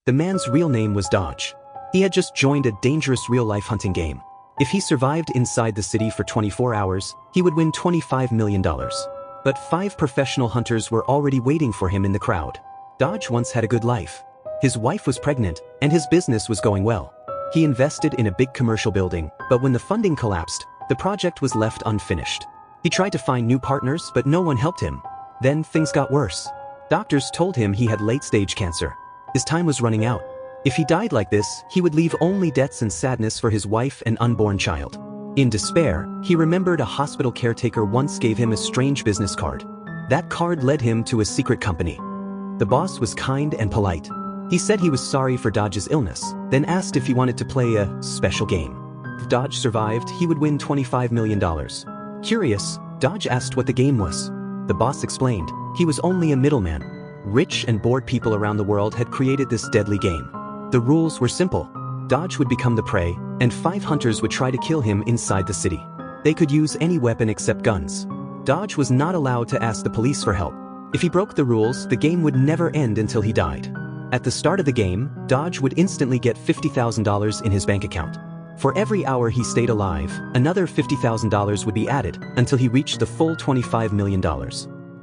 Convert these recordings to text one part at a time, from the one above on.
The man's real name was Dodge. He had just joined a dangerous real-life hunting game. If he survived inside the city for 24 hours, he would win $25 million. But 5 professional hunters were already waiting for him in the crowd. Dodge once had a good life. His wife was pregnant, and his business was going well. He invested in a big commercial building, but when the funding collapsed, the project was left unfinished. He tried to find new partners, but no one helped him. Then things got worse. Doctors told him he had late-stage cancer. His time was running out. If he died like this, he would leave only debts and sadness for his wife and unborn child. In despair, he remembered a hospital caretaker once gave him a strange business card. That card led him to a secret company. The boss was kind and polite. He said he was sorry for Dodge's illness, then asked if he wanted to play a special game. If Dodge survived, he would win $25 million. Curious, Dodge asked what the game was. The boss explained, he was only a middleman. Rich and bored people around the world had created this deadly game. The rules were simple. Dodge would become the prey, and 5 hunters would try to kill him inside the city. They could use any weapon except guns. Dodge was not allowed to ask the police for help. If he broke the rules, the game would never end until he died. At the start of the game, Dodge would instantly get $50,000 in his bank account. For every hour he stayed alive, another $50,000 would be added until he reached the full $25 million.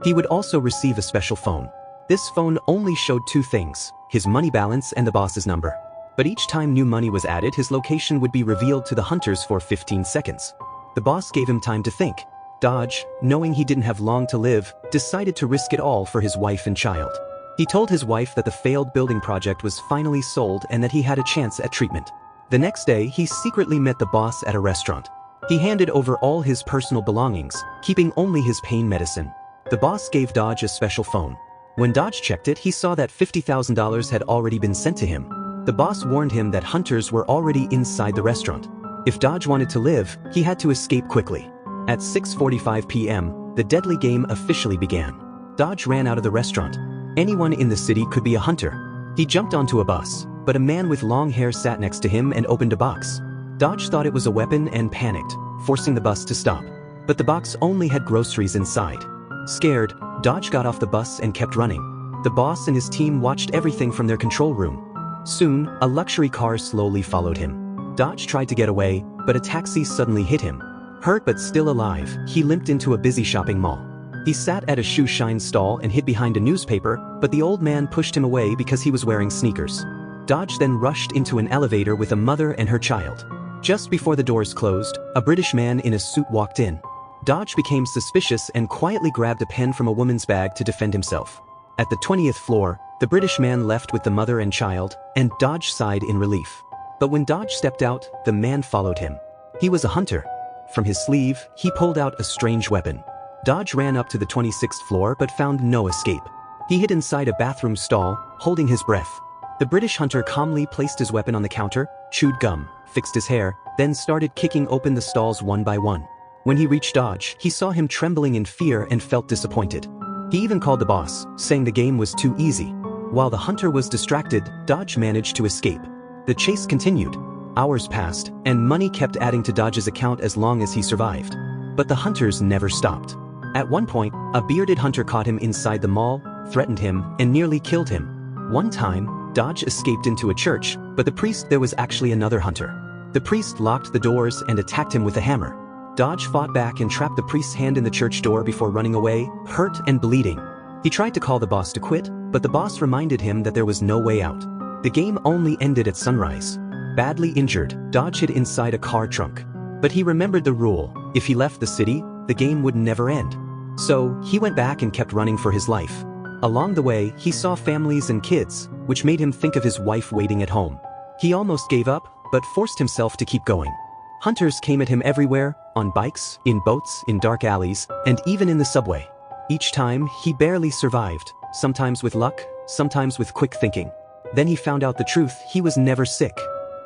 He would also receive a special phone. This phone only showed 2 things, his money balance and the boss's number. But each time new money was added, his location would be revealed to the hunters for 15 seconds. The boss gave him time to think. Dodge, knowing he didn't have long to live, decided to risk it all for his wife and child. He told his wife that the failed building project was finally sold and that he had a chance at treatment. The next day, he secretly met the boss at a restaurant. He handed over all his personal belongings, keeping only his pain medicine. The boss gave Dodge a special phone. When Dodge checked it, he saw that $50,000 had already been sent to him. The boss warned him that hunters were already inside the restaurant. If Dodge wanted to live, he had to escape quickly. At 6:45 p.m., the deadly game officially began. Dodge ran out of the restaurant. Anyone in the city could be a hunter. He jumped onto a bus, but a man with long hair sat next to him and opened a box. Dodge thought it was a weapon and panicked, forcing the bus to stop. But the box only had groceries inside. Scared, Dodge got off the bus and kept running. The boss and his team watched everything from their control room. Soon, a luxury car slowly followed him. Dodge tried to get away, but a taxi suddenly hit him. Hurt but still alive, he limped into a busy shopping mall. He sat at a shoe shine stall and hid behind a newspaper, but the old man pushed him away because he was wearing sneakers. Dodge then rushed into an elevator with a mother and her child. Just before the doors closed, a British man in a suit walked in. Dodge became suspicious and quietly grabbed a pen from a woman's bag to defend himself. At the 20th floor, the British man left with the mother and child, and Dodge sighed in relief. But when Dodge stepped out, the man followed him. He was a hunter. From his sleeve, he pulled out a strange weapon. Dodge ran up to the 26th floor but found no escape. He hid inside a bathroom stall, holding his breath. The British hunter calmly placed his weapon on the counter, chewed gum, fixed his hair, then started kicking open the stalls one by one. When he reached Dodge, he saw him trembling in fear and felt disappointed. He even called the boss, saying the game was too easy. While the hunter was distracted, Dodge managed to escape. The chase continued. Hours passed, and money kept adding to Dodge's account as long as he survived. But the hunters never stopped. At one point, a bearded hunter caught him inside the mall, threatened him, and nearly killed him. One time, Dodge escaped into a church, but the priest there was actually another hunter. The priest locked the doors and attacked him with a hammer. Dodge fought back and trapped the priest's hand in the church door before running away, hurt and bleeding. He tried to call the boss to quit, but the boss reminded him that there was no way out. The game only ended at sunrise. Badly injured, Dodge hid inside a car trunk. But he remembered the rule: if he left the city, the game would never end. So, he went back and kept running for his life. Along the way, he saw families and kids, which made him think of his wife waiting at home. He almost gave up, but forced himself to keep going. Hunters came at him everywhere, on bikes, in boats, in dark alleys, and even in the subway. Each time, he barely survived, sometimes with luck, sometimes with quick thinking. Then he found out the truth: he was never sick.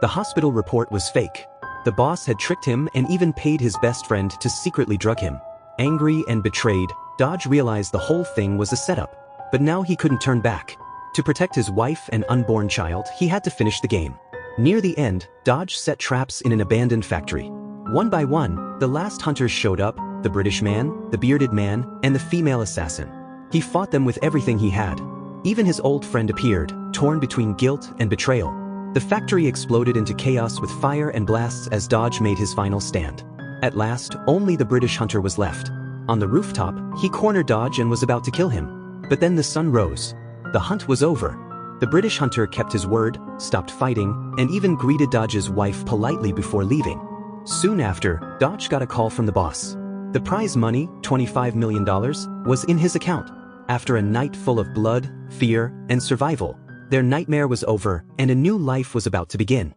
The hospital report was fake. The boss had tricked him and even paid his best friend to secretly drug him. Angry and betrayed, Dodge realized the whole thing was a setup. But now he couldn't turn back. To protect his wife and unborn child, he had to finish the game. Near the end, Dodge set traps in an abandoned factory. One by one, the last hunters showed up: the British man, the bearded man, and the female assassin. He fought them with everything he had. Even his old friend appeared, torn between guilt and betrayal. The factory exploded into chaos with fire and blasts as Dodge made his final stand. At last, only the British hunter was left. On the rooftop, he cornered Dodge and was about to kill him. But then the sun rose. The hunt was over. The British hunter kept his word, stopped fighting, and even greeted Dodge's wife politely before leaving. Soon after, Dodge got a call from the boss. The prize money, $25 million, was in his account. After a night full of blood, fear, and survival, their nightmare was over and a new life was about to begin.